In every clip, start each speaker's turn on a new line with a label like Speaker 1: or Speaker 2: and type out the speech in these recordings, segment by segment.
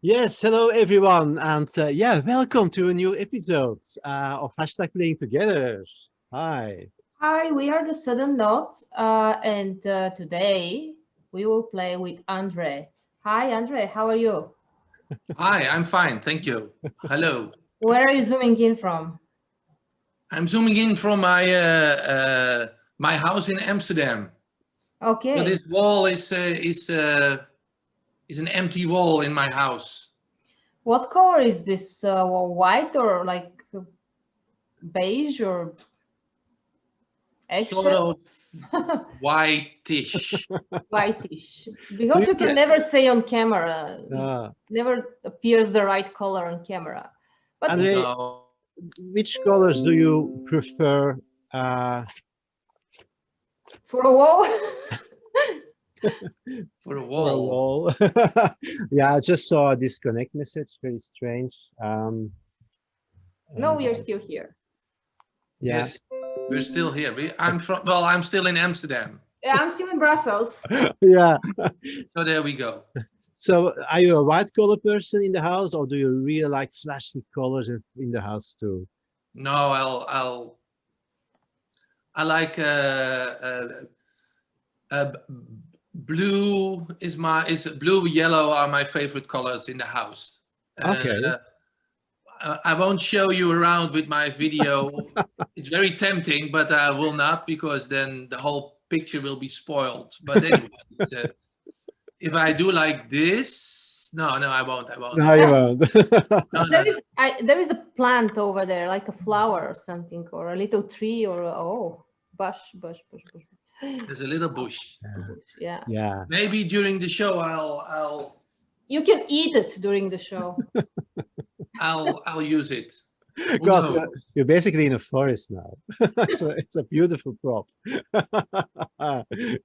Speaker 1: Yes, hello everyone, and yeah, welcome to a new episode of Hashtag Playing Together. Hi.
Speaker 2: Hi, we are the Sudden Note, and today we will play with Andre. Hi, Andre, how are you?
Speaker 3: Hi, I'm fine, thank you. Hello.
Speaker 2: Where are you zooming in from?
Speaker 3: I'm zooming in from my house in Amsterdam. So
Speaker 2: Okay.
Speaker 3: this wall is an empty wall in my house.
Speaker 2: What color is this? White or like beige or
Speaker 3: Sort
Speaker 2: eggshell?
Speaker 3: of whitish.
Speaker 2: Whitish.
Speaker 1: Do
Speaker 2: Because
Speaker 1: you
Speaker 2: you can never say on camera. It
Speaker 1: uh,
Speaker 2: never appears the right color on camera. But
Speaker 1: Andre,
Speaker 3: No,
Speaker 1: which colors do you prefer? Uh,
Speaker 2: for a wall,
Speaker 3: for a
Speaker 1: for a
Speaker 3: wall.
Speaker 1: wall? Yeah, I just saw a disconnect message. Very strange.
Speaker 2: no, we are
Speaker 1: Uh,
Speaker 2: still here.
Speaker 1: yeah,
Speaker 3: Yes, we're still here. I'm still in Amsterdam.
Speaker 2: Yeah, I'm still in Brussels.
Speaker 1: yeah.
Speaker 3: So there we go.
Speaker 1: So, are you a white color person in the house, or do you really like flashy colors in the house too?
Speaker 3: No, I like uh, blue is blue, yellow are my favorite colors in the house. And
Speaker 1: Okay.
Speaker 3: I won't show you around with my video. It's very tempting, but I will not because then the whole picture will be spoiled. But anyway, if I do like this, no, I won't. I won't.
Speaker 1: No, you won't.
Speaker 3: No, no,
Speaker 2: There
Speaker 3: no.
Speaker 2: is there is a plant over there, like a flower or something, or a little tree, or bush.
Speaker 3: There's a little bush.
Speaker 2: Yeah,
Speaker 1: Yeah.
Speaker 3: Maybe during the show, I'll
Speaker 2: you can eat it during the show.
Speaker 3: I'll use it. Who
Speaker 1: God,
Speaker 3: knows?
Speaker 1: you're basically in a forest now. It's a beautiful prop.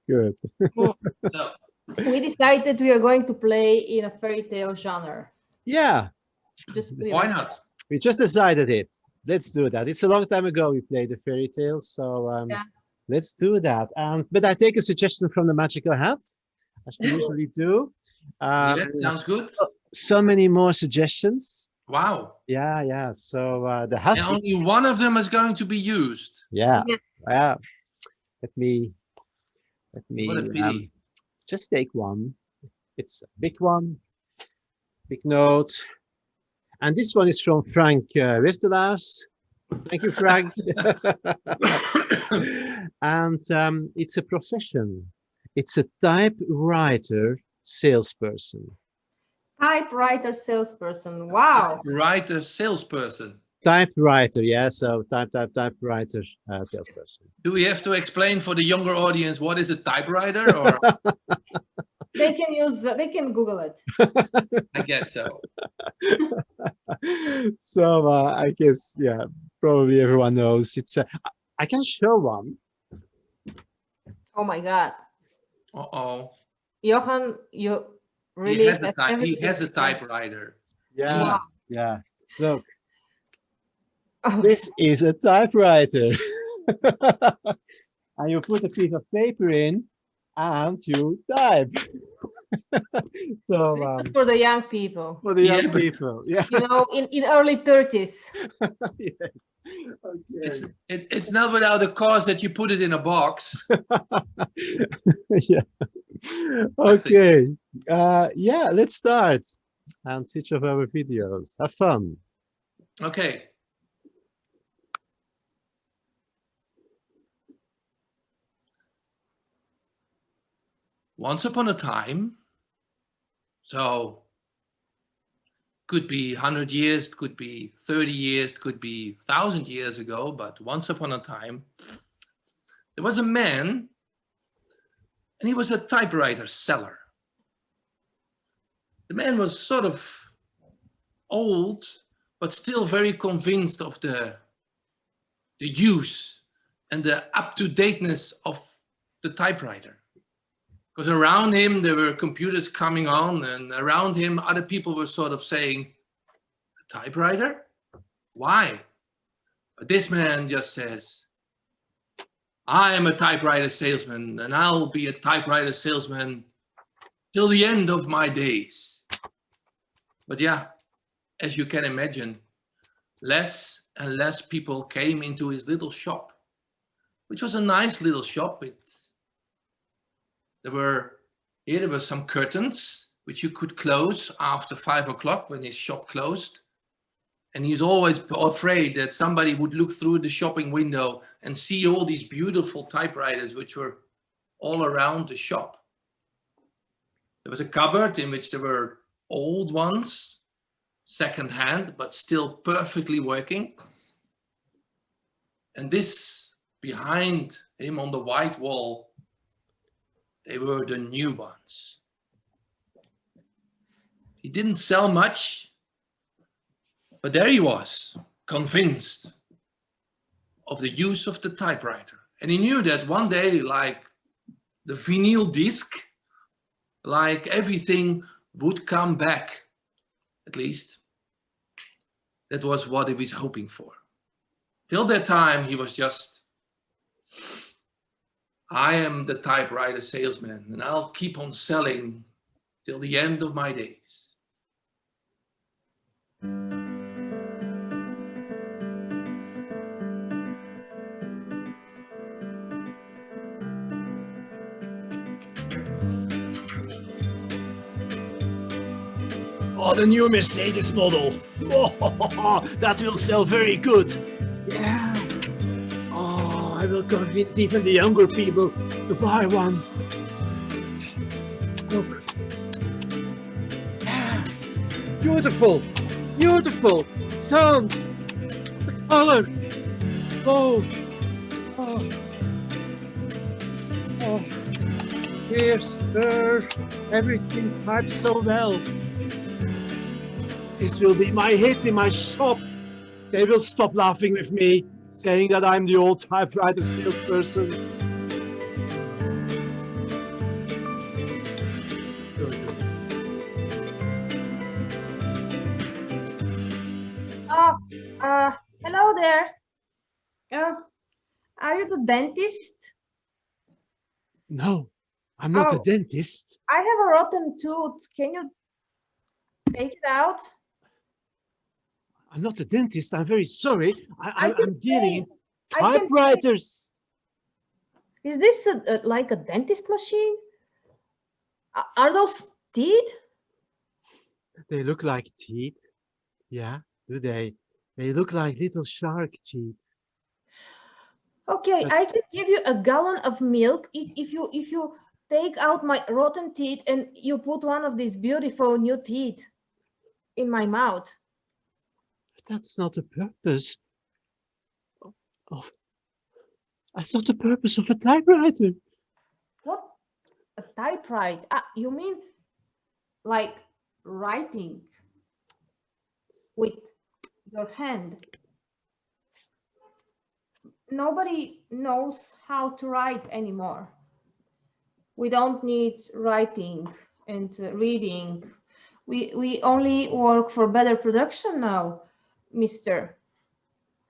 Speaker 1: Good.
Speaker 3: So,
Speaker 2: We decided we are going to play in a fairy tale genre.
Speaker 1: Yeah,
Speaker 2: Just
Speaker 3: why not?
Speaker 1: we just decided it. Let's do that. It's a long time ago we played the fairy tales, so
Speaker 2: Yeah.
Speaker 1: let's do that. But I take a suggestion from the magical hat, as we usually do.
Speaker 3: Yeah, sounds good.
Speaker 1: So many more suggestions.
Speaker 3: Wow.
Speaker 1: Yeah. So the hat.
Speaker 3: And only one of them is going to be used.
Speaker 1: Yeah.
Speaker 2: Yes.
Speaker 1: Yeah. Let me
Speaker 3: What a pity.
Speaker 1: just take one. It's a big one, big note. And this one is from Frank Wistelaars. Thank you, Frank. And it's a profession. It's a typewriter salesperson.
Speaker 2: Typewriter salesperson. Wow.
Speaker 3: Writer, salesperson.
Speaker 1: Typewriter, yeah. So typewriter salesperson.
Speaker 3: Do we have to explain for the younger audience what is a typewriter, or
Speaker 2: They can Google it.
Speaker 3: I guess so.
Speaker 1: So I guess, yeah, probably everyone knows. I can show one.
Speaker 2: Oh my God,
Speaker 3: Uh-oh.
Speaker 2: Johan, you
Speaker 3: He
Speaker 2: really
Speaker 3: has
Speaker 2: have
Speaker 3: he
Speaker 2: everything.
Speaker 3: has a typewriter.
Speaker 1: Yeah,
Speaker 2: Wow.
Speaker 1: yeah. Look, this is a typewriter. And you put a piece of paper in and you type. So
Speaker 2: This is for the young people.
Speaker 1: for the
Speaker 3: Yeah,
Speaker 1: young
Speaker 3: but-
Speaker 1: people, yeah.
Speaker 2: You know, in early 30s.
Speaker 1: Yes. Okay.
Speaker 3: It's not without a cause that you put it in a box.
Speaker 1: Yeah. Okay. Yeah, let's start and switch off our videos. Have fun.
Speaker 3: Okay. Once upon a time, so could be 100 years, could be 30 years, could be 1,000 years ago, but once upon a time, there was a man, and he was a typewriter seller. The man was sort of old, but still very convinced of the use and the up-to-dateness of the typewriter. Because around him, there were computers coming on, and around him, other people were sort of saying, a typewriter? Why? But this man just says, I am a typewriter salesman, and I'll be a typewriter salesman till the end of my days. But yeah, as you can imagine, less and less people came into his little shop, which was a nice little shop. There were some curtains which you could close after 5 o'clock when his shop closed. And he's always afraid that somebody would look through the shopping window and see all these beautiful typewriters which were all around the shop. There was a cupboard in which there were old ones, second-hand, but still perfectly working. And this, behind him on the white wall, they were the new ones. He didn't sell much, but there he was, convinced of the use of the typewriter. And he knew that one day, like the vinyl disc, like everything would come back, at least. That was what he was hoping for. Till that time, he was just, I am the typewriter salesman, and I'll keep on selling till the end of my days.
Speaker 1: Oh, the new Mercedes model. Oh, that will sell very good. Yeah. Oh, I will convince even the younger people to buy one. Look. Yeah. Beautiful. Beautiful. Sound. The color. Oh. Oh. Oh. Here's her. Everything typed so well. This will be my hit in my shop. They will stop laughing with me, saying that I'm the old typewriter salesperson.
Speaker 2: Hello there. Are you the dentist?
Speaker 1: No, I'm not a
Speaker 2: Oh.
Speaker 1: dentist.
Speaker 2: I have a rotten tooth. Can you take it out?
Speaker 1: I'm not a dentist. I'm very sorry. I'm dealing in
Speaker 2: I can
Speaker 1: typewriters.
Speaker 2: Is this like a dentist machine? Are those teeth?
Speaker 1: They look like teeth. Yeah, do they? They look like little shark teeth.
Speaker 2: Okay,
Speaker 1: But-
Speaker 2: I can give you a gallon of milk if you take out my rotten teeth and you put one of these beautiful new teeth in my mouth.
Speaker 1: That's not the purpose of. That's not the purpose of a typewriter.
Speaker 2: What? A typewriter? You mean like writing with your hand? Nobody knows how to write anymore. We don't need writing and reading. We only work for better production now, mister.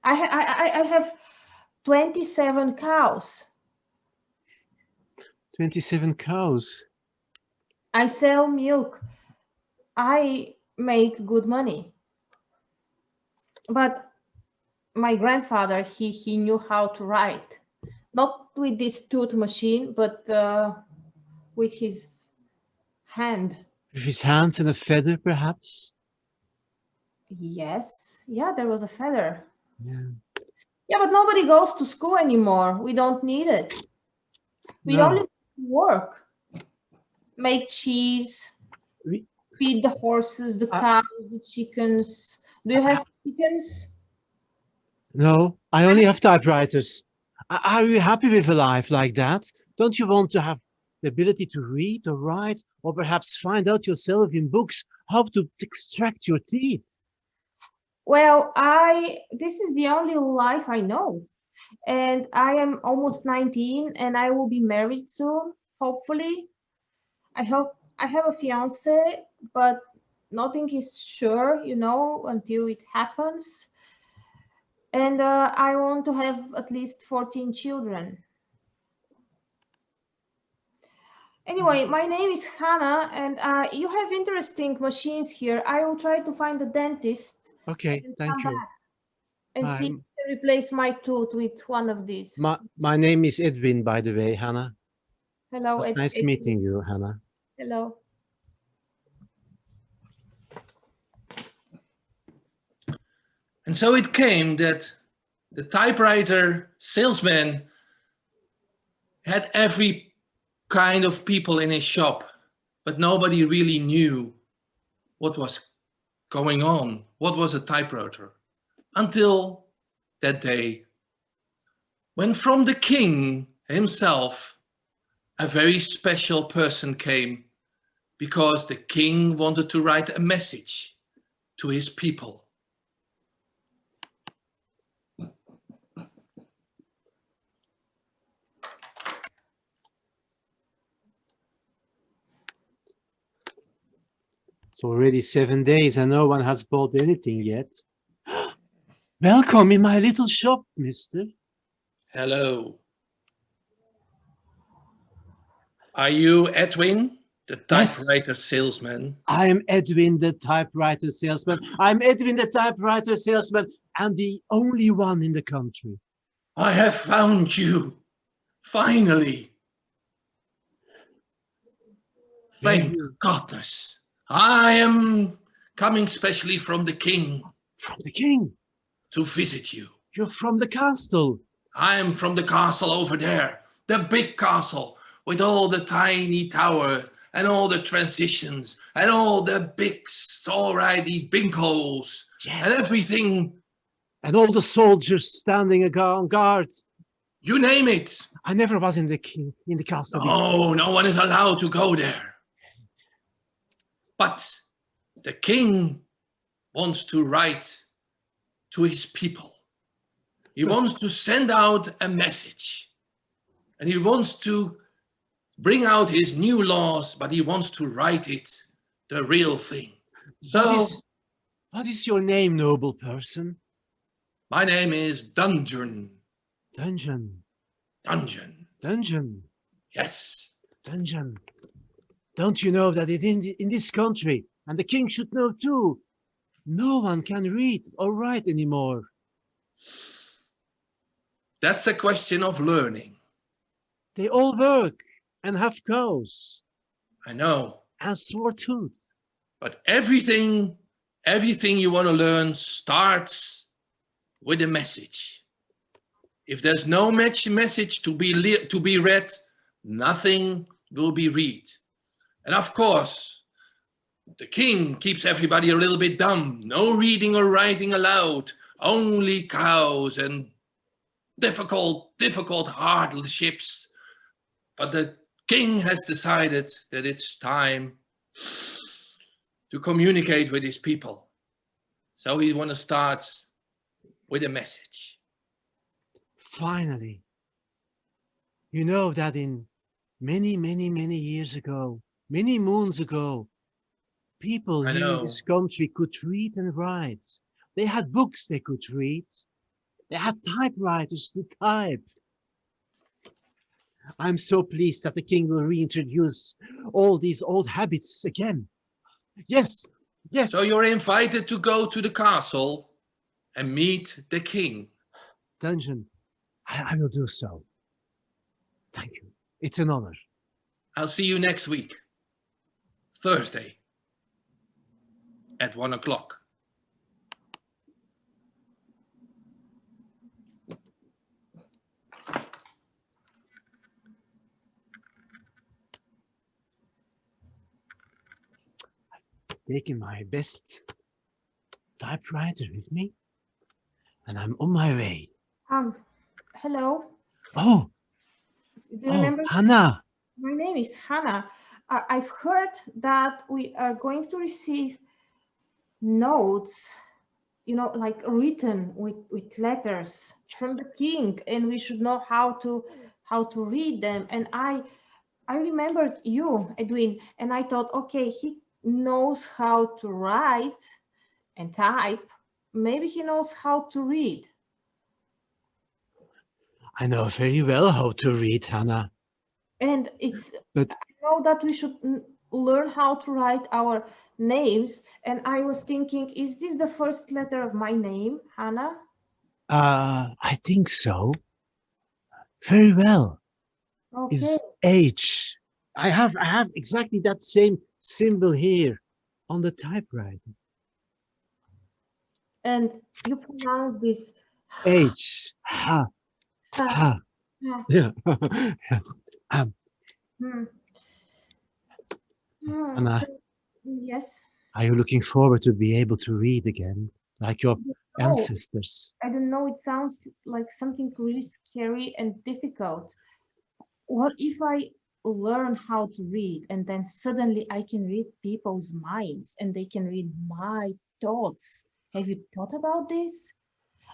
Speaker 2: I have 27 cows.
Speaker 1: 27 cows.
Speaker 2: I sell milk. I make good money. But my grandfather, he knew how to write. Not with this tooth machine, but with his hand.
Speaker 1: With his hands and a feather, perhaps?
Speaker 2: Yes. Yeah, there was a feather.
Speaker 1: Yeah.
Speaker 2: Yeah, but nobody goes to school anymore. We don't need it. We
Speaker 1: No.
Speaker 2: only work, make cheese, feed the horses, the cows, the chickens. Do you have chickens?
Speaker 1: No, I only have typewriters. Are you happy with a life like that? Don't you want to have the ability to read or write, or perhaps find out yourself in books how to extract your teeth?
Speaker 2: Well, this is the only life I know. And I am almost 19 and I will be married soon, hopefully. I hope I have a fiance, but nothing is sure, until it happens. And I want to have at least 14 children. Anyway, my name is Hannah, and you have interesting machines here. I will try to find a dentist
Speaker 1: Okay,
Speaker 2: and
Speaker 1: thank
Speaker 2: come
Speaker 1: you.
Speaker 2: back and see if
Speaker 1: I'm,
Speaker 2: I can replace my tooth with one of these.
Speaker 1: my name is Edwin, by the way, Hannah.
Speaker 2: Hello,
Speaker 1: It's nice meeting you, Hannah.
Speaker 2: Hello.
Speaker 3: And so it came that the typewriter salesman had every kind of people in his shop, but nobody really knew what was going on, what was a typewriter, until that day when from the king himself a very special person came, because the king wanted to write a message to his people.
Speaker 1: It's already 7 days and no one has bought anything yet. Welcome in my little shop, mister.
Speaker 3: Hello. Are you Edwin, the
Speaker 1: Yes.
Speaker 3: typewriter salesman?
Speaker 1: I'm Edwin, the typewriter salesman. I'm Edwin, the typewriter salesman, and the only one in the country.
Speaker 3: I have found you, finally. Thank goodness. I am coming specially from the king.
Speaker 1: From the king?
Speaker 3: To visit you.
Speaker 1: You're from the castle.
Speaker 3: I am from the castle over there, the big castle with all the tiny tower and all the transitions and all the big, alrighty binkholes and everything.
Speaker 1: And all the soldiers standing on guard.
Speaker 3: You name it.
Speaker 1: I never was in the castle.
Speaker 3: Oh, no one is allowed to go there. But the king wants to write to his people. He wants to send out a message. And he wants to bring out his new laws, but he wants to write it, the real thing. So,
Speaker 1: what is your name, noble person?
Speaker 3: My name is Dungeon.
Speaker 1: Dungeon.
Speaker 3: Dungeon.
Speaker 1: Dungeon.
Speaker 3: Yes.
Speaker 1: Dungeon. Don't you know that in this country, and the king should know too, no one can read or write anymore?
Speaker 3: That's a question of learning.
Speaker 1: They all work and have cows.
Speaker 3: I know.
Speaker 1: And sore tooth.
Speaker 3: But everything you want to learn starts with a message. If there's no message to be read, nothing will be read. And of course, the king keeps everybody a little bit dumb. No reading or writing allowed. Only cows and difficult hardships. But the king has decided that it's time to communicate with his people. So he wants to start with a message.
Speaker 1: Finally. You know that in many years ago, many moons ago, people here in this country could read and write. They had books they could read. They had typewriters to type. I'm so pleased that the king will reintroduce all these old habits again. Yes, yes.
Speaker 3: So you're invited to go to the castle and meet the king.
Speaker 1: Dungeon, I will do so. Thank you. It's an honor.
Speaker 3: I'll see you next week, Thursday, at 1 o'clock.
Speaker 1: Taking my best typewriter with me, and I'm on my way.
Speaker 2: Hello.
Speaker 1: Oh.
Speaker 2: Do you remember?
Speaker 1: Hannah.
Speaker 2: My name is Hannah. I've heard that we are going to receive notes, you know, like written with letters from the king, and we should know how to read them. And I remembered you, Edwin, and I thought, okay, he knows how to write and type. Maybe he knows how to read.
Speaker 1: I know very well how to read, Hannah.
Speaker 2: And it's,
Speaker 1: But
Speaker 2: I know that we should learn how to write our names. And I was thinking, is this the first letter of my name, Hannah?
Speaker 1: I think so. Very well.
Speaker 2: Okay.
Speaker 1: Is H. I have exactly that same symbol here on the typewriter.
Speaker 2: And you pronounce this
Speaker 1: H. Ha.
Speaker 2: ha,
Speaker 1: Ha.
Speaker 2: ha,
Speaker 1: Yeah.
Speaker 2: hmm. Ah,
Speaker 1: Anna,
Speaker 2: so, yes.
Speaker 1: are you looking forward to be able to read again, like your
Speaker 2: Oh,
Speaker 1: ancestors?
Speaker 2: I don't know. It sounds like something really scary and difficult. What if I learn how to read and then suddenly I can read people's minds and they can read my thoughts? Have you thought about this?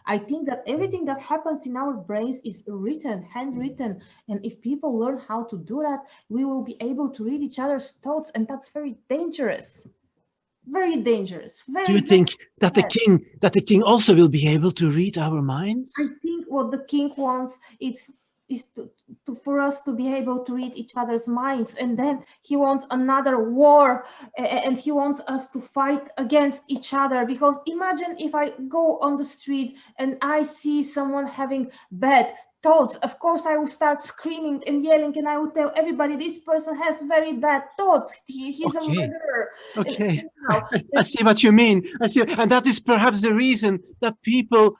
Speaker 2: I think that everything that happens in our brains is written, handwritten. And if people learn how to do that, we will be able to read each other's thoughts. And that's very dangerous. Very dangerous.
Speaker 1: Do
Speaker 2: Very,
Speaker 1: you
Speaker 2: very
Speaker 1: think that
Speaker 2: bad.
Speaker 1: the king also will be able to read our
Speaker 2: I
Speaker 1: minds?
Speaker 2: think what the king wants is for us to be able to read each other's minds, and then he wants another war, and he wants us to fight against each other. Because imagine if I go on the street and I see someone having bad thoughts. Of course, I will start screaming and yelling, and I will tell everybody this person has very bad thoughts. He's a
Speaker 1: Okay,
Speaker 2: murderer. And
Speaker 1: okay.
Speaker 2: anyhow,
Speaker 1: I see what you mean. I see, and that is perhaps the reason that people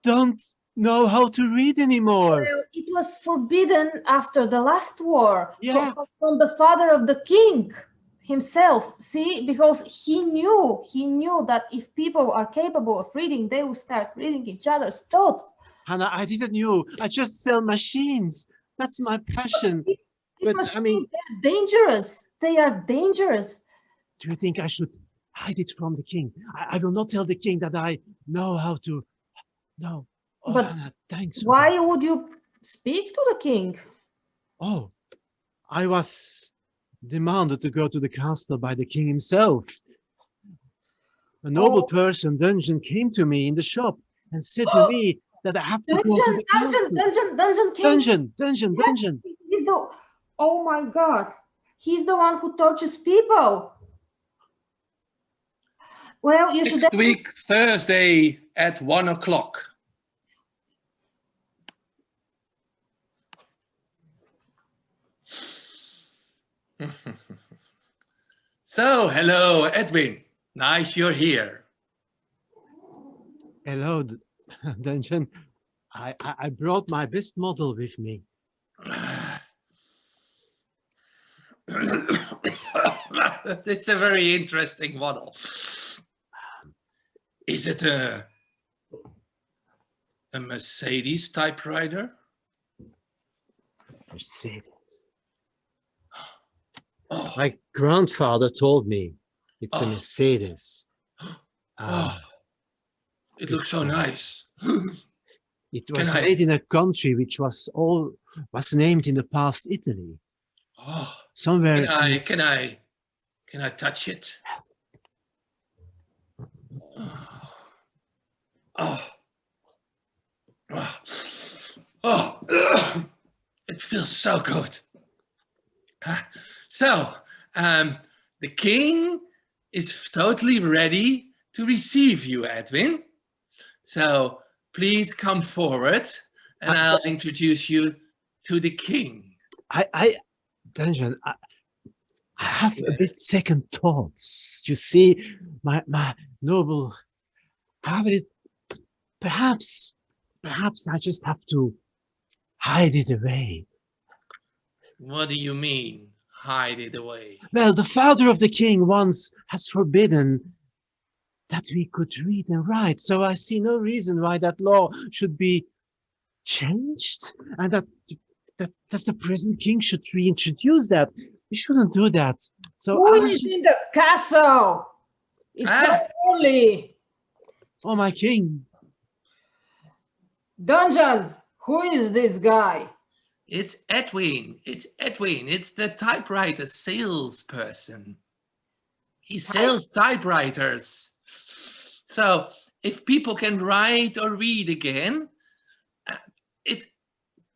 Speaker 1: don't know how to read anymore.
Speaker 2: well, it was forbidden after the last war
Speaker 1: Yeah,
Speaker 2: from the father of the king himself. See, because he knew that if people are capable of reading, they will start reading each other's thoughts.
Speaker 1: Hannah, I didn't know. I just sell machines. That's my passion.
Speaker 2: These these
Speaker 1: But I mean,
Speaker 2: machines, they're dangerous. They are dangerous.
Speaker 1: do you think I should hide it from the king? I will not tell the king that I know how to. No. Oh,
Speaker 2: But
Speaker 1: Hannah, thanks for that.
Speaker 2: why would you speak to the king?
Speaker 1: Oh, I was demanded to go to the castle by the king himself. A noble
Speaker 2: Oh,
Speaker 1: person, Dungeon, came to me in the shop and said to me that I have to go to
Speaker 2: dungeon,
Speaker 1: the
Speaker 2: dungeon,
Speaker 1: castle.
Speaker 2: dungeon, dungeon king.
Speaker 1: Dungeon.
Speaker 2: Yes, he's the. Oh my God, he's the one who tortures people. Well, you should
Speaker 3: Next week, Thursday at 1 o'clock. So, hello, Edwin. Nice you're here.
Speaker 1: Hello, Dungeon. I brought my best model with me.
Speaker 3: It's a very interesting model. Is it a Mercedes typewriter?
Speaker 1: Mercedes.
Speaker 3: Oh,
Speaker 1: My grandfather told me it's a
Speaker 3: Oh.
Speaker 1: Mercedes.
Speaker 3: oh, it looks so nice.
Speaker 1: It was
Speaker 3: Can I-
Speaker 1: made in a country which was named in the past Italy.
Speaker 3: Oh,
Speaker 1: Somewhere.
Speaker 3: can I touch it? Oh, oh, oh, it feels so good. So, the king is totally ready to receive you, Edwin. So please come forward and I'll introduce you to the king.
Speaker 1: Dungeon, I have a bit second thoughts. You see, my noble family, perhaps I just have to hide it away.
Speaker 3: What do you mean, hide it away?
Speaker 1: Well, the father of the king once has forbidden that we could read and write, so I see no reason why that law should be changed, and that the present king should reintroduce that. We shouldn't do that. So
Speaker 2: Who is in the castle? It's so early.
Speaker 1: Oh, my king.
Speaker 2: Dungeon, who is this guy?
Speaker 3: It's Edwin. It's Edwin. It's the typewriter salesperson. He sells typewriters. So if people can write or read again,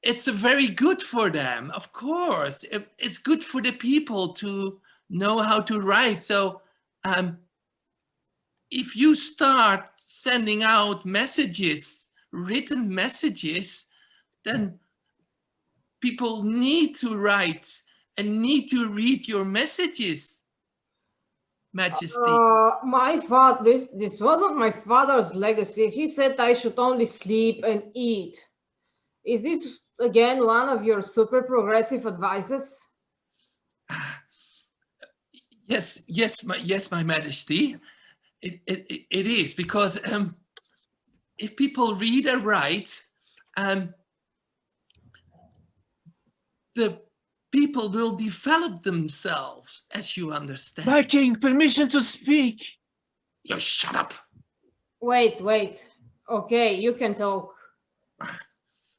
Speaker 3: it's very good for them, of course. It's good for the people to know how to write. So if you start sending out messages, written messages, then people need to write and need to read your messages, Majesty.
Speaker 2: My father, this wasn't my father's legacy. He said I should only sleep and eat. Is this again one of your super progressive advices?
Speaker 3: Yes, my Majesty. It is, because if people read and write, the people will develop themselves, as you understand.
Speaker 1: My king, permission to speak.
Speaker 3: You shut up.
Speaker 2: Wait. Okay, you can talk.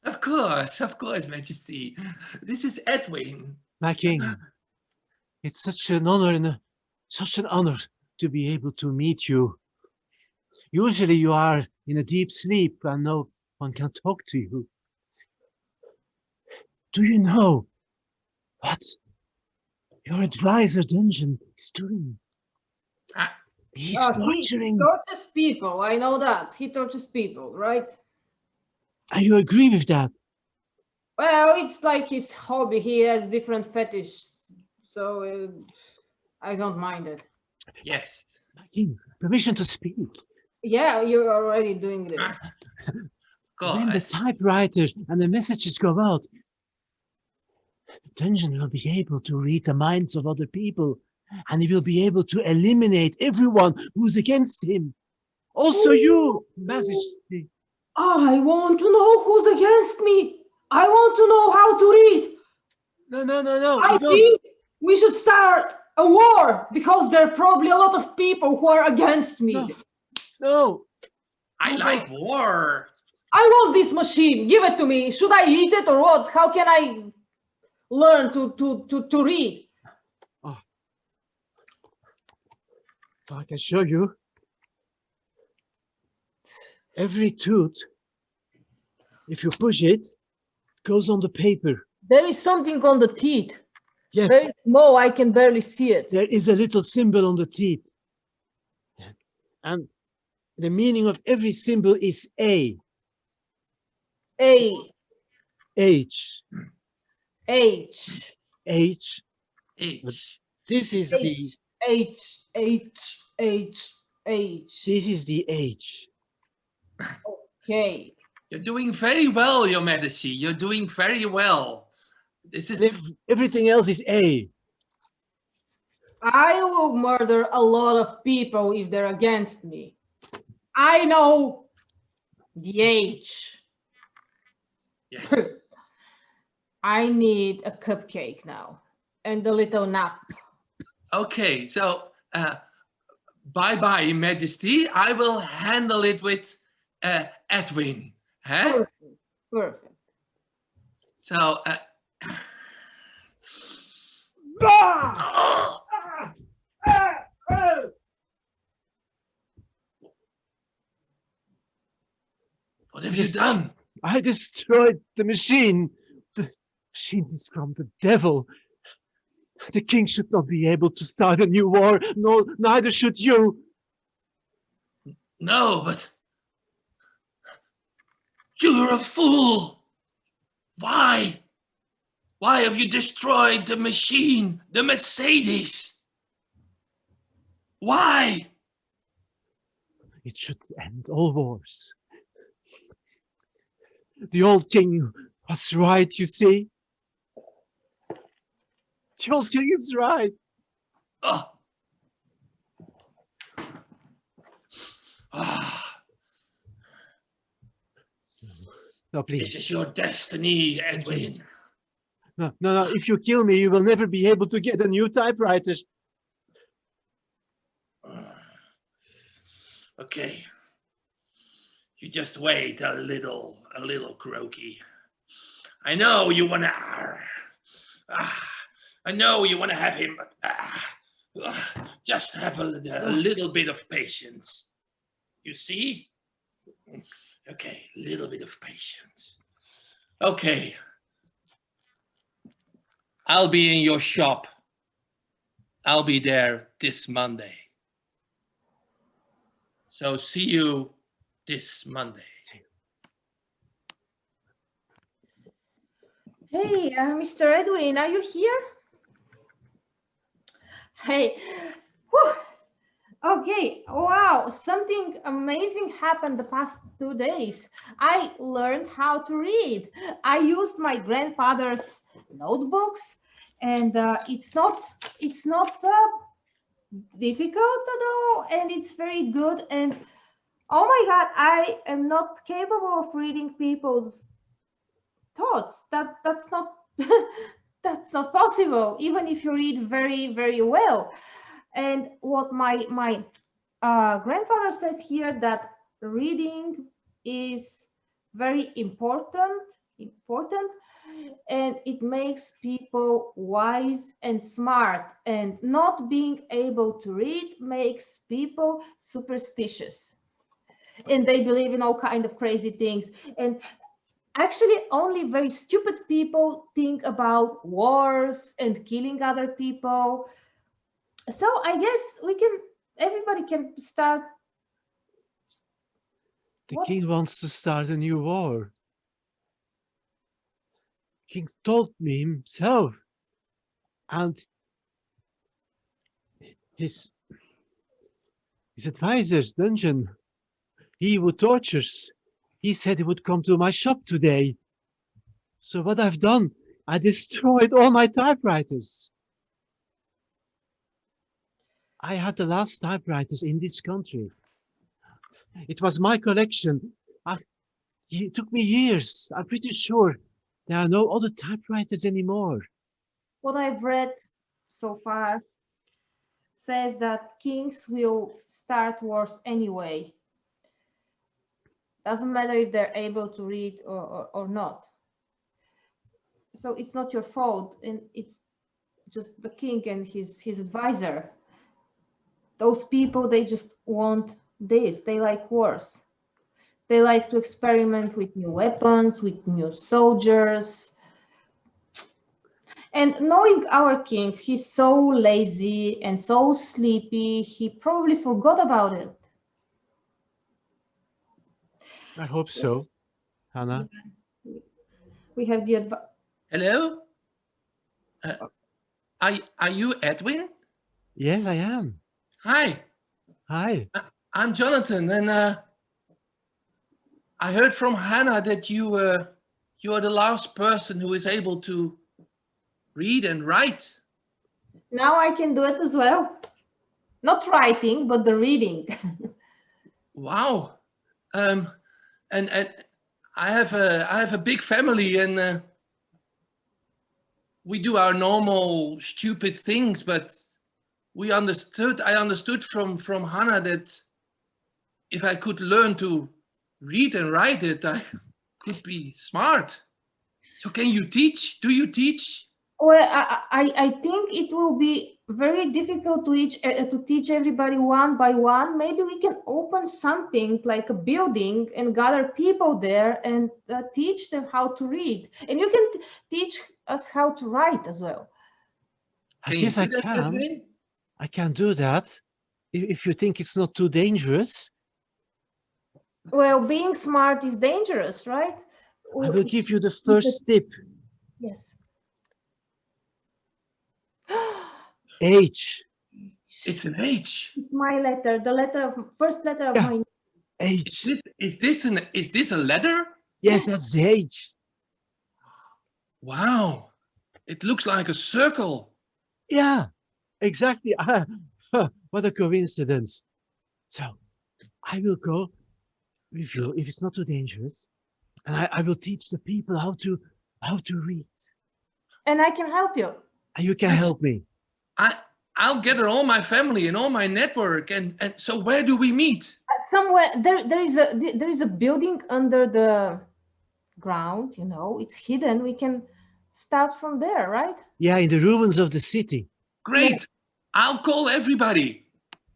Speaker 3: Of course, Majesty. This is Edwin.
Speaker 1: My king, it's such an honor to be able to meet you. Usually you are in a deep sleep and no one can talk to you. Do you know what your advisor Dungeon is doing? He's torturing.
Speaker 2: He tortures people. I know that. He tortures people, right?
Speaker 1: And you agree with that?
Speaker 2: Well, it's like his hobby. He has different fetishes, so I don't mind it.
Speaker 3: Yes.
Speaker 1: My king, permission to speak.
Speaker 2: Yeah, you're already doing this.
Speaker 1: When the typewriter and the messages go out, Dungeon will be able to read the minds of other people, and he will be able to eliminate everyone who's against him. Also you, Majesty.
Speaker 2: I want to know who's against me. I want to know how to read.
Speaker 1: No.
Speaker 2: I think we should start a war, because there are probably a lot of people who are against me.
Speaker 1: No.
Speaker 3: I like war.
Speaker 2: I want this machine. Give it to me. Should I eat it or what? How can I learn to read?
Speaker 1: Oh. So I can show you. Every tooth, if you push it, goes on the paper.
Speaker 2: There is something on the teeth.
Speaker 1: Yes.
Speaker 2: Very small, I can barely see it.
Speaker 1: There is a little symbol on the teeth. And the meaning of every symbol is A.
Speaker 2: A.
Speaker 1: H.
Speaker 2: H.
Speaker 1: H.
Speaker 3: H.
Speaker 1: This is the
Speaker 2: H.
Speaker 1: This is the H.
Speaker 2: Okay.
Speaker 3: You're doing very well, Your Majesty. You're doing very well. This is
Speaker 1: Everything else is A.
Speaker 2: I will murder a lot of people if they're against me. I know the H.
Speaker 3: Yes.
Speaker 2: I need a cupcake now and a little nap.
Speaker 3: Okay, so bye-bye, Your Majesty. I will handle it with Edwin. Huh?
Speaker 2: Perfect.
Speaker 3: So, what have you done?
Speaker 1: I destroyed the machine. The machine is from the devil. The king should not be able to start a new war. No, neither should you.
Speaker 3: No, but you're a fool. Why? Why have you destroyed the machine, the Mercedes? Why?
Speaker 1: It should end all wars. The old king was right, you see. The old king is right.
Speaker 3: Oh. Ah.
Speaker 1: No, please.
Speaker 3: This is your destiny, Edwin.
Speaker 1: No. If you kill me, you will never be able to get a new typewriter.
Speaker 3: Okay. You just wait a little, Croaky. I know you want to. I know you want to have him. Just have a little bit of patience. You see? Okay, a little bit of patience. Okay, I'll be in your shop. I'll be there this Monday. So see you this Monday.
Speaker 2: Hey, Mr. Edwin, are you here? Hey, whew. Okay, wow, something amazing happened the past 2 days. I learned how to read. I used my grandfather's notebooks, and it's not difficult at all, and it's very good. And oh my God, I am not capable of reading people's thoughts. That's not that's not possible, even if you read very, very well. And what my grandfather says here, that reading is very important, and it makes people wise and smart, and not being able to read makes people superstitious, and they believe in all kind of crazy things. And actually only very stupid people think about wars and killing other people. So I guess everybody can start.
Speaker 1: The
Speaker 2: What?
Speaker 1: king wants to start a new war. King told me himself, and his advisor's dungeon. He who tortures. He said he would come to my shop today. So what I've done, I destroyed all my typewriters. I had the last typewriters in this country. It was my collection. It took me years. I'm pretty sure there are no other typewriters anymore.
Speaker 2: What I've read so far says that kings will start wars anyway. Doesn't matter if they're able to read or not. So it's not your fault, and it's just the king and his advisor. Those people, they just want this. They like wars. They like to experiment with new weapons, with new soldiers. And knowing our king, he's so lazy and so sleepy, he probably forgot about it.
Speaker 1: I hope so, Hannah.
Speaker 2: We have the advice.
Speaker 3: Hello? Are you Edwin?
Speaker 1: Yes, I am.
Speaker 3: Hi.
Speaker 1: Hi.
Speaker 3: I'm Jonathan, and I heard from Hannah that you are the last person who is able to read and write.
Speaker 2: Now I can do it as well. Not writing, but the reading.
Speaker 3: Wow. And I have a big family, and we do our normal stupid things, but I understood from Hannah that if I could learn to read and write it, I could be smart. So can you teach? Do you teach?
Speaker 2: Well, I think it will be very difficult to teach everybody one by one. Maybe we can open something like a building and gather people there and teach them how to read. And you can teach us how to write as well.
Speaker 1: I guess I can. I can do that if you think it's not too dangerous.
Speaker 2: Well, being smart is dangerous, right?
Speaker 1: I will give you the first tip.
Speaker 2: Yes.
Speaker 1: H.
Speaker 3: It's an H.
Speaker 2: It's my letter, first letter of my name.
Speaker 1: H.
Speaker 3: Is this a letter?
Speaker 1: Yes, that's the H.
Speaker 3: Wow. It looks like a circle.
Speaker 1: Yeah, exactly. What a coincidence. So I will go with you if it's not too dangerous. And I will teach the people how to read.
Speaker 2: And I can help you.
Speaker 1: And you can help me.
Speaker 3: I'll gather all my family and all my network. And so where do we meet?
Speaker 2: Somewhere there is a building under the ground, you know, it's hidden. We can start from there, right?
Speaker 1: Yeah, in the ruins of the city.
Speaker 3: Great.
Speaker 2: Yeah.
Speaker 3: I'll call everybody.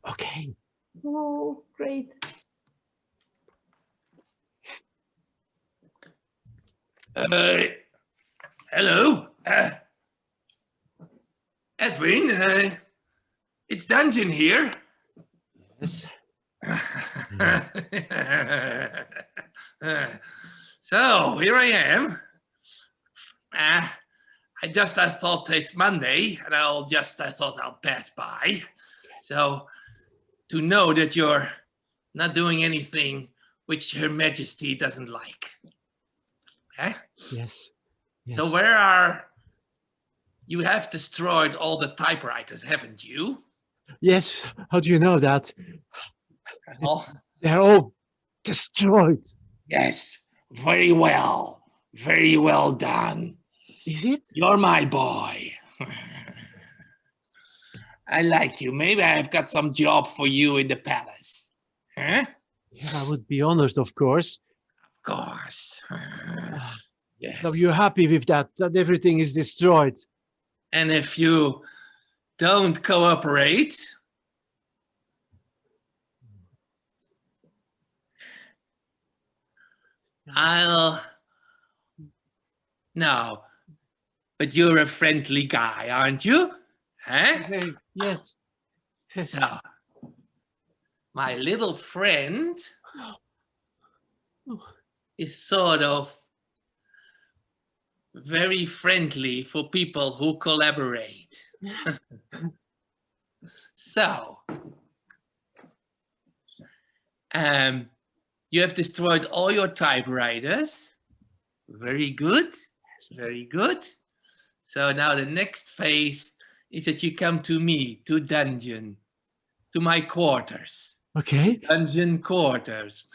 Speaker 1: Okay.
Speaker 2: Oh, great.
Speaker 3: Hello. Edwin, it's Dungeon here.
Speaker 1: Yes.
Speaker 3: So here I am. I thought it's Monday, and I thought I'll pass by. So to know that you're not doing anything which Her Majesty doesn't like.
Speaker 1: Yes. Yes.
Speaker 3: So you have destroyed all the typewriters, haven't you?
Speaker 1: Yes. How do you know that?
Speaker 3: Well,
Speaker 1: They're all destroyed.
Speaker 3: yes, very well. Very well done.
Speaker 1: Is it?
Speaker 3: You're my boy. I like you. Maybe I've got some job for you in the palace. Huh?
Speaker 1: Yeah, I would be honored, of course.
Speaker 3: Of course. Yes.
Speaker 1: So you're happy with that everything is destroyed?
Speaker 3: And if you don't cooperate, No, but you're a friendly guy, aren't you? Huh?
Speaker 1: Okay. Yes.
Speaker 3: So, my little friend is sort of very friendly for people who collaborate. So, you have destroyed all your typewriters. Very good. Very good. So now the next phase is that you come to me, to Dungeon, to my quarters.
Speaker 1: Okay.
Speaker 3: Dungeon quarters.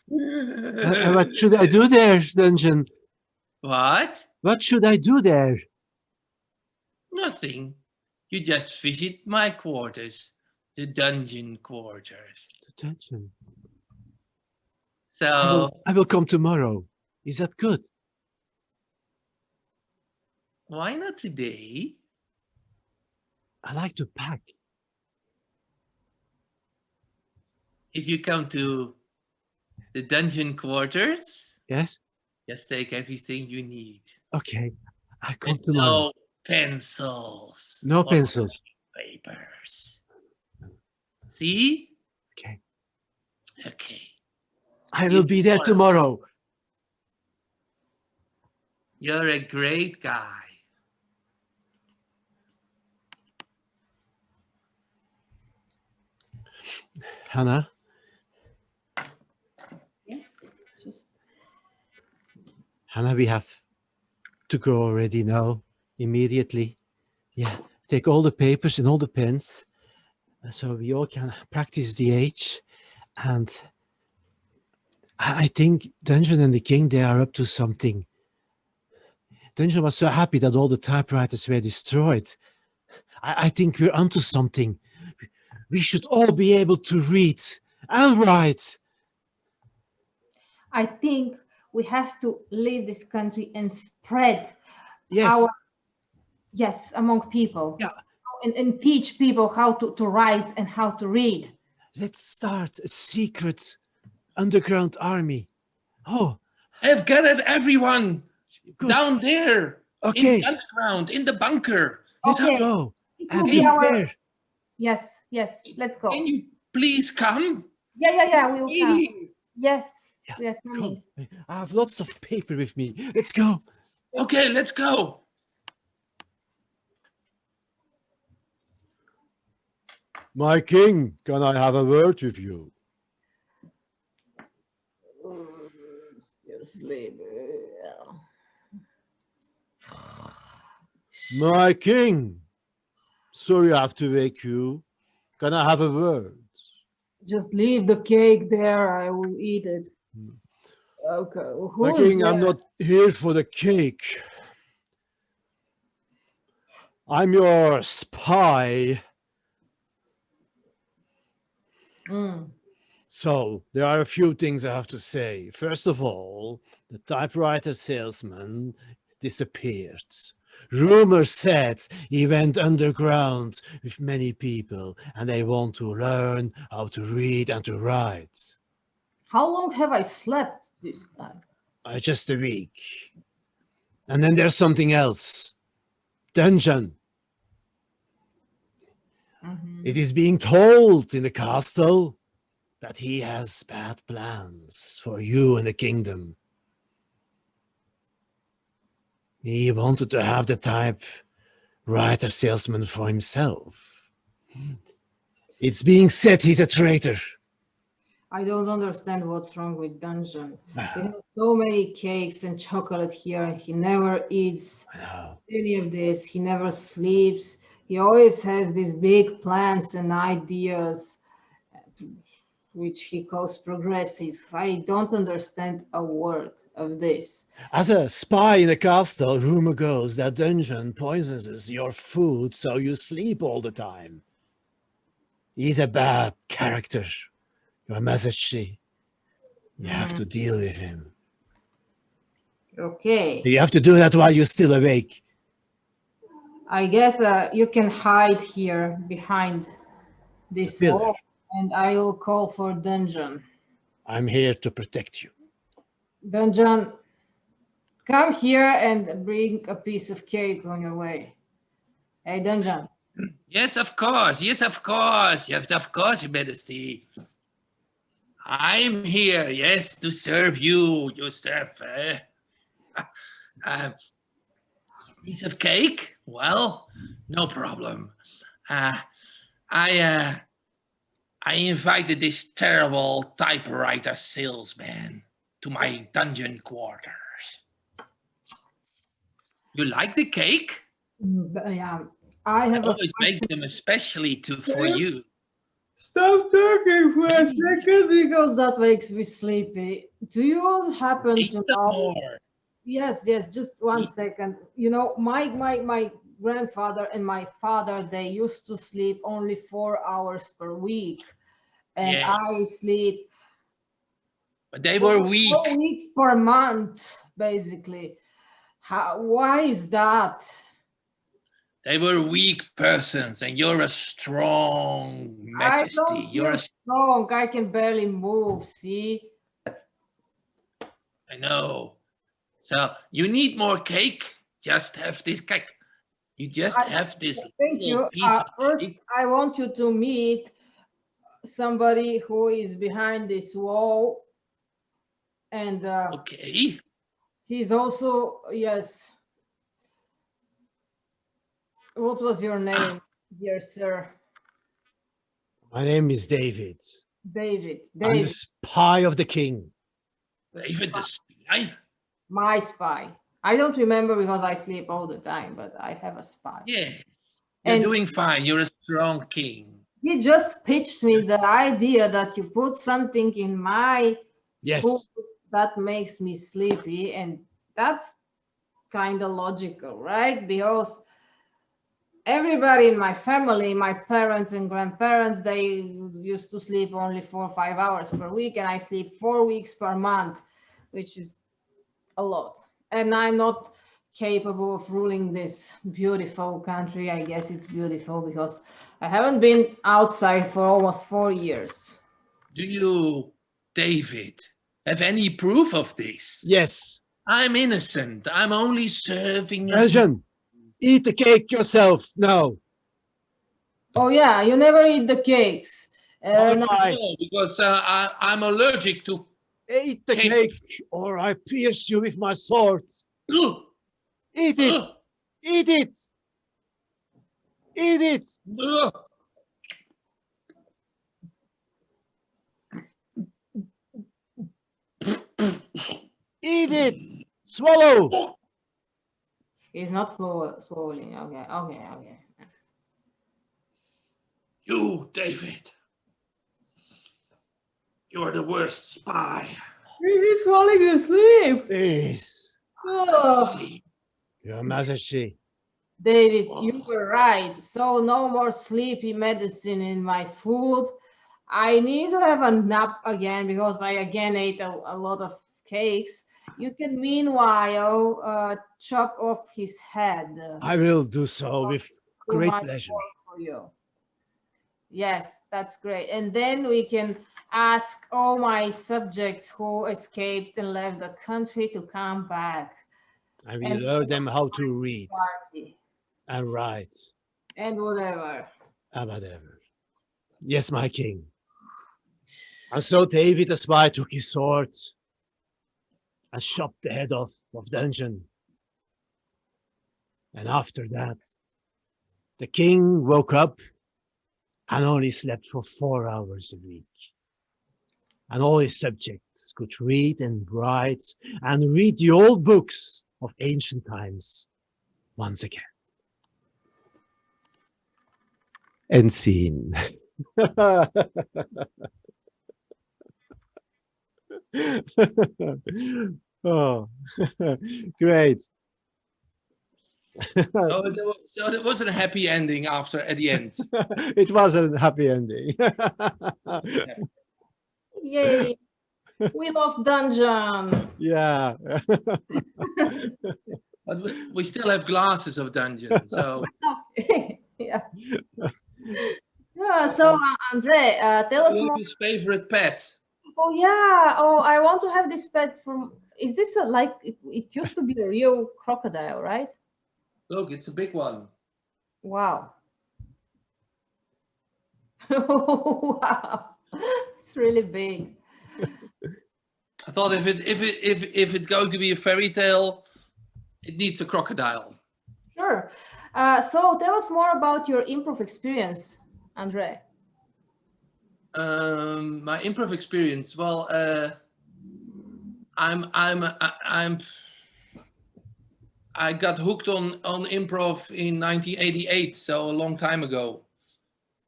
Speaker 1: What should I do there, Dungeon?
Speaker 3: What?
Speaker 1: What should I do there?
Speaker 3: Nothing. You just visit my quarters, the dungeon quarters.
Speaker 1: The Dungeon.
Speaker 3: So
Speaker 1: I will come tomorrow. Is that good?
Speaker 3: why not today?
Speaker 1: I like to pack.
Speaker 3: If you come to the dungeon quarters,
Speaker 1: Yes?
Speaker 3: just take everything you need.
Speaker 1: Okay. I come
Speaker 3: And
Speaker 1: tomorrow.
Speaker 3: no pencils.
Speaker 1: No
Speaker 3: or
Speaker 1: pencils.
Speaker 3: papers. See?
Speaker 1: Okay.
Speaker 3: Okay.
Speaker 1: I will be there tomorrow.
Speaker 3: You're a great guy.
Speaker 1: Hannah,
Speaker 2: Yes. Just
Speaker 1: Hannah, we have to go already now, immediately. Yeah, take all the papers and all the pens so we all can practice the age. And I think Dungeon and the King, they are up to something. Dungeon was so happy that all the typewriters were destroyed. I think we're onto something. We should all be able to read and write.
Speaker 2: I think we have to leave this country and spread
Speaker 1: Yes.
Speaker 2: yes, among people.
Speaker 1: Yeah.
Speaker 2: And teach people how to write and how to read.
Speaker 1: Let's start a secret underground army. Oh,
Speaker 3: I've gathered everyone
Speaker 1: good.
Speaker 3: down there in
Speaker 1: Okay,
Speaker 3: the underground, in the bunker.
Speaker 1: let's
Speaker 2: Okay.
Speaker 1: go.
Speaker 2: It will
Speaker 1: And
Speaker 2: be our
Speaker 1: prepare.
Speaker 2: yes, let's go.
Speaker 3: Can you please come?
Speaker 2: Yeah, we will come.
Speaker 3: Meeting.
Speaker 2: Yes,
Speaker 1: Yeah,
Speaker 2: we are coming.
Speaker 1: Come. I have lots of paper with me. Let's go.
Speaker 3: Okay, let's go.
Speaker 1: My king, can I have a word with you?
Speaker 2: Still sleeping.
Speaker 1: My king, sorry I have to wake you. Can I have a word?
Speaker 2: Just leave the cake there. I will eat it. Okay.
Speaker 1: My
Speaker 2: Who's
Speaker 1: king, I'm
Speaker 2: there?
Speaker 1: not here for the cake. I'm your spy.
Speaker 2: Mm.
Speaker 1: So, there are a few things I have to say. First of all, the typewriter salesman disappeared. Rumor said he went underground with many people and they want to learn how to read and to write.
Speaker 2: How long have I slept this time?
Speaker 1: Just a week. And then there's something else. Dungeon. It is being told in the castle that he has bad plans for you and the kingdom. He wanted to have the typewriter salesman for himself. It's being said he's a traitor.
Speaker 2: I don't understand what's wrong with Dungeon. We have so many cakes and chocolate here, and he never eats any of this. He never sleeps. He always has these big plans and ideas, which he calls progressive. I don't understand a word of this.
Speaker 1: As a spy in the castle, rumor goes that Dungeon poisons your food so you sleep all the time. He's a bad character. Your message, you have to deal with him.
Speaker 2: Okay.
Speaker 1: You have to do that while you're still awake.
Speaker 2: I guess you can hide here behind this wall, and I will call for Dungeon.
Speaker 1: I'm here to protect you.
Speaker 2: Dungeon, come here and bring a piece of cake on your way. Hey, Dungeon.
Speaker 3: Yes, of course. Yes, of course. Yes, of course, Your Majesty. I'm here, yes, to serve you, Joseph. Piece of cake? Well, no problem. I invited this terrible typewriter salesman to my dungeon quarters. You like the cake?
Speaker 2: Yeah, I have
Speaker 3: always make them especially for you.
Speaker 2: Stop talking for a second because that makes me sleepy. Do you happen to know?
Speaker 3: More.
Speaker 2: Yes, just 1 second. You know, my grandfather and my father, they used to sleep only 4 hours per week. And I sleep.
Speaker 3: But they were weak.
Speaker 2: 4 weeks per month, basically. Why is that?
Speaker 3: They were weak persons, and you're a strong majesty.
Speaker 2: I don't feel strong. I can barely move, see?
Speaker 3: I know. So you need more cake? Just have this cake. You just have this little piece of
Speaker 2: first,
Speaker 3: cake.
Speaker 2: I want you to meet somebody who is behind this wall. And
Speaker 3: okay.
Speaker 2: She's also, yes. What was your name, dear sir?
Speaker 1: My name is David.
Speaker 2: David.
Speaker 1: I'm the spy of the king.
Speaker 3: David the spy?
Speaker 2: My spy. I don't remember because I sleep all the time, but I have a spy.
Speaker 3: Yeah, you're doing fine. You're a strong king.
Speaker 2: He just pitched me the idea that you put something in my food that makes me sleepy, and that's kind of logical, right? Because everybody in my family, my parents and grandparents, they used to sleep only 4 or 5 hours per week, and I sleep 4 weeks per month, which is a lot. And I'm not capable of ruling this beautiful country. I guess it's beautiful because I haven't been outside for almost 4 years.
Speaker 3: Do you, David, have any proof of this?
Speaker 1: Yes.
Speaker 3: I'm innocent. I'm only serving.
Speaker 1: Dungeon, eat the cake yourself. No.
Speaker 2: Oh yeah, you never eat the cakes.
Speaker 3: No, because I'm allergic to.
Speaker 1: Eat the cake, or I pierce you with my sword. Eat it. Eat it. Eat it. Eat it. Swallow.
Speaker 2: He's not swallowing. Okay.
Speaker 3: You, David. You're the worst spy.
Speaker 2: He's falling asleep.
Speaker 1: Please.
Speaker 2: Oh.
Speaker 1: Your Majesty.
Speaker 2: David, you were right. So no more sleepy medicine in my food. I need to have a nap again because I again ate a lot of cakes. You can meanwhile chop off his head.
Speaker 1: I will do so with great pleasure.
Speaker 2: For you. Yes, that's great. And then we can ask all my subjects who escaped and left the country to come back.
Speaker 1: I will learn them how to read and write.
Speaker 2: And whatever.
Speaker 1: Whatever. Yes, my king. And so David the spy took his sword and chopped the head off of Dungeon. And after that, the king woke up and only slept for 4 hours a week. And all his subjects could read and write and read the old books of ancient times once again. End scene. Oh, great.
Speaker 3: So it wasn't a happy ending at the end.
Speaker 1: It was a happy ending.
Speaker 2: Yay! We lost Dungeon.
Speaker 1: Yeah.
Speaker 3: But we still have glasses of Dungeon. So
Speaker 2: Yeah. Yeah. So Andre, tell us more.
Speaker 3: his favorite pet.
Speaker 2: Oh yeah. Oh, I want to have this pet from. Is this like it used to be a real crocodile, right?
Speaker 3: Look, it's a big one.
Speaker 2: Wow. Wow. It's really big.
Speaker 3: I thought if it's going to be a fairy tale, it needs a crocodile.
Speaker 2: Sure. So tell us more about your improv experience, Andre.
Speaker 3: My improv experience. Well, I got hooked on improv in 1988, so a long time ago.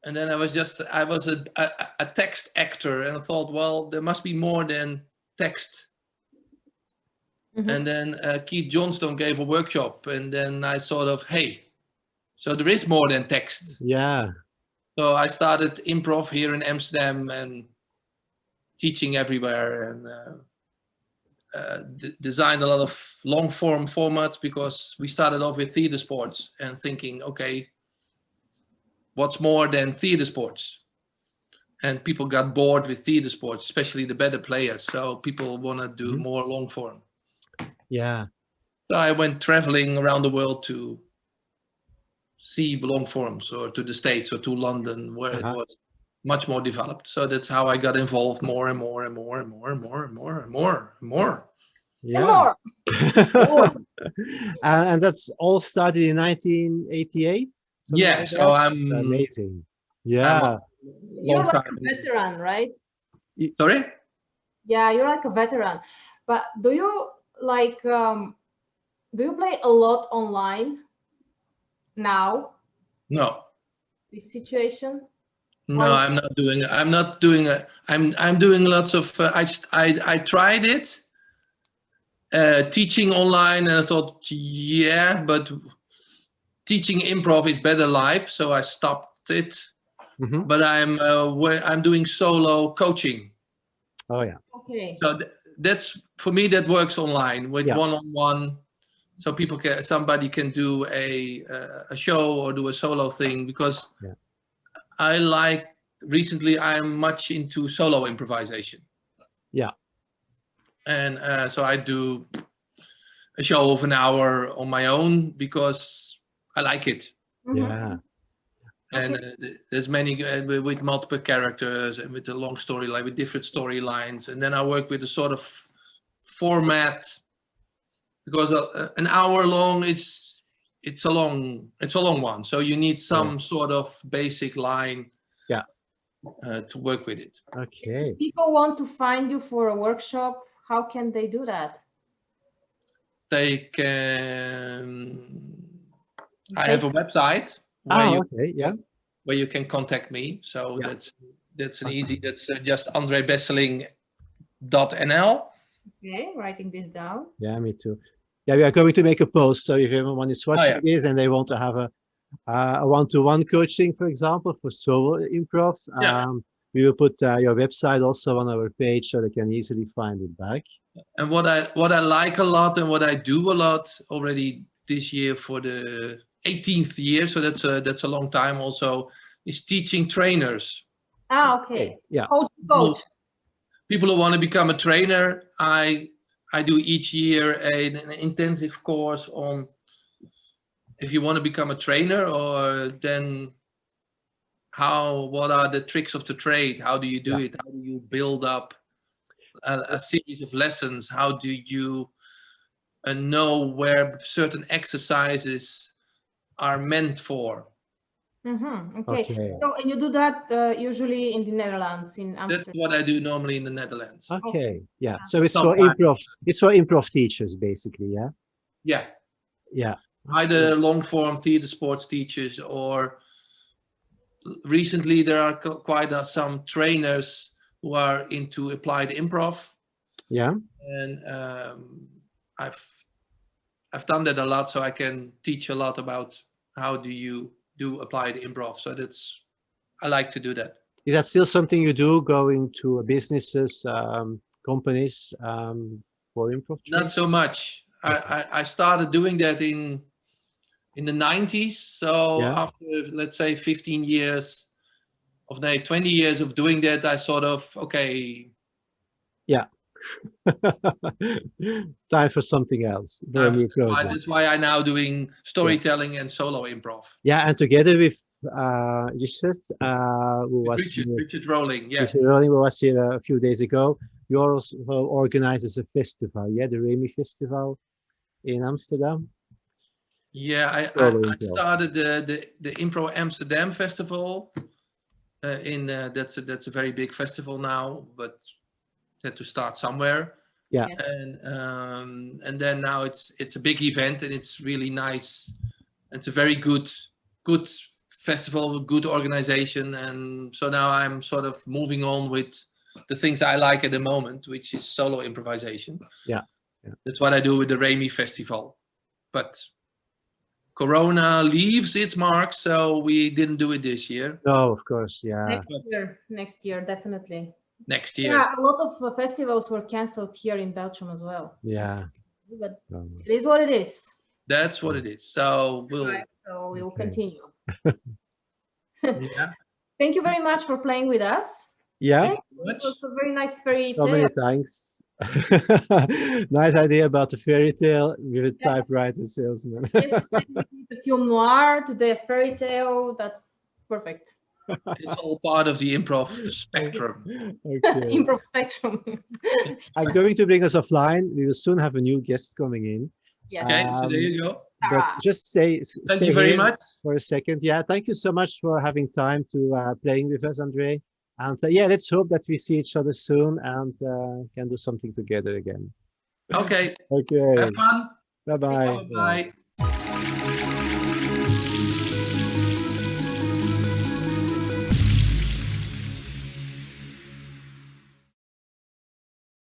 Speaker 3: And then I was a text actor, and I thought, well, there must be more than text.
Speaker 2: Mhm.
Speaker 3: And then Keith Johnstone gave a workshop, and then I sort of, hey, so there is more than text.
Speaker 1: Yeah.
Speaker 3: So I started improv here in Amsterdam and teaching everywhere, and designed a lot of long form formats, because we started off with theater sports and thinking, okay, what's more than theater sports? And people got bored with theater sports, especially the better players. So people want to do more long form.
Speaker 1: Yeah.
Speaker 3: So I went traveling around the world to see long forms, or to the States, or to London, where it was much more developed. So that's how I got involved more and more and more and more and more and more and more and more.
Speaker 1: Yeah.
Speaker 2: And more.
Speaker 1: And that's all started in 1988.
Speaker 3: Yeah,
Speaker 1: Like
Speaker 3: so
Speaker 1: that?
Speaker 3: I'm
Speaker 1: Amazing.
Speaker 3: I'm
Speaker 1: Yeah.
Speaker 2: You're
Speaker 3: long
Speaker 2: like
Speaker 3: time.
Speaker 2: a veteran, right?
Speaker 3: Sorry?
Speaker 2: Yeah, you're like a veteran. But do you like do you play a lot online now?
Speaker 3: No.
Speaker 2: This situation?
Speaker 3: No,
Speaker 2: Or-
Speaker 3: I'm not doing. I'm not doing. I'm doing lots of. I tried it, teaching online, and I thought, yeah, but teaching improv is better live, so I stopped it.
Speaker 1: Mhm.
Speaker 3: But I'm doing solo coaching.
Speaker 1: Oh, yeah.
Speaker 2: Okay.
Speaker 3: So that's, for me, that works online with one-on-one. So somebody can do a show or do a solo thing, because recently I'm much into solo improvisation.
Speaker 1: Yeah.
Speaker 3: And so I do a show of an hour on my own because I like it.
Speaker 1: Yeah.
Speaker 3: And there's many with multiple characters and with a long storyline, with different storylines. And then I work with a sort of format, because an hour long it's a long one. So you need some sort of basic line to work with it.
Speaker 1: Okay.
Speaker 2: If people want to find you for a workshop, how can they do that?
Speaker 3: They can. I have a website where you can contact me. So that's an easy. That's just Andre Besseling.nl.
Speaker 2: Okay, writing this down.
Speaker 1: Yeah, me too. Yeah, we are going to make a post. So if everyone is watching this and they want to have a one-to-one coaching, for example, for solo improv, we will put your website also on our page so they can easily find it back.
Speaker 3: And what I like a lot, and what I do a lot already this year for the 18th year, so that's a long time also, is teaching trainers.
Speaker 2: Ah, okay.
Speaker 1: Yeah.
Speaker 2: Coach.
Speaker 3: People who want to become a trainer, I do each year an intensive course on, if you want to become a trainer, or then what are the tricks of the trade? How do you do it? How do you build up a series of lessons? How do you know where certain exercises are meant for?
Speaker 2: Okay.
Speaker 1: Okay.
Speaker 2: So, and you do that usually in the Netherlands, in
Speaker 3: That's
Speaker 2: Amsterdam.
Speaker 3: what I do normally in the Netherlands.
Speaker 1: Okay. Yeah. So it's for
Speaker 3: Sometimes.
Speaker 1: improv. It's for improv teachers, basically. Yeah.
Speaker 3: Yeah,
Speaker 1: Yeah.
Speaker 3: either long form theater sports teachers, or recently there are quite some trainers who are into applied improv,
Speaker 1: Yeah.
Speaker 3: and I've done that a lot, so I can teach a lot about how do you do applied improv. So I like to do that.
Speaker 1: Is that still something you do, going to businesses, companies, for improv training?
Speaker 3: Not so much. I started doing that in the 90s. So
Speaker 1: Yeah.
Speaker 3: after, let's say, 15 years of 20 years of doing that, I sort of, okay,
Speaker 1: Yeah. Time for something else, for a new project.
Speaker 3: that's why I'm now doing storytelling and solo improv.
Speaker 1: Yeah, and together with Richard, who was
Speaker 3: Richard Rowling, yeah.
Speaker 1: Richard Rowling, who was here a few days ago. You also organizes a festival, yeah, the Remy Festival in Amsterdam.
Speaker 3: Yeah, I
Speaker 1: Solo improv.
Speaker 3: started the Improv Amsterdam Festival. That's a very big festival now, but had to start somewhere.
Speaker 1: Yeah.
Speaker 3: And then now it's a big event, and it's really nice. It's a very good festival, good organization, and so now I'm sort of moving on with the things I like at the moment, which is solo improvisation.
Speaker 1: Yeah.
Speaker 3: That's what I do with the Remy Festival, but Corona leaves its mark, so we didn't do it this year.
Speaker 1: No, of course, yeah.
Speaker 2: Next year, definitely.
Speaker 3: Next year.
Speaker 2: Yeah, a lot of festivals were cancelled here in Belgium as well.
Speaker 1: Yeah.
Speaker 2: But it is what it is.
Speaker 3: That's what it is. So
Speaker 2: we will continue.
Speaker 3: Yeah.
Speaker 2: Thank you very much for playing with us.
Speaker 1: Yeah.
Speaker 2: It was a very nice fairy
Speaker 1: So many
Speaker 2: tale.
Speaker 1: thanks. Nice idea about the fairy tale with a typewriter salesman.
Speaker 2: Yesterday we did a film noir, today a fairy tale. That's perfect.
Speaker 3: It's all part of the improv spectrum.
Speaker 1: Okay.
Speaker 2: Improv spectrum.
Speaker 1: I'm going to bring us offline. We will soon have a new guest coming in.
Speaker 2: Yes.
Speaker 3: Okay, so there you go.
Speaker 1: But just
Speaker 3: Thank
Speaker 1: stay
Speaker 3: you very
Speaker 1: here
Speaker 3: much.
Speaker 1: for a second. Yeah, thank you so much for having time to playing with us, Andre. And yeah, let's hope that we see each other soon and can do something together again.
Speaker 3: Okay.
Speaker 1: Okay.
Speaker 3: Have fun.
Speaker 1: Bye-bye.
Speaker 3: Bye.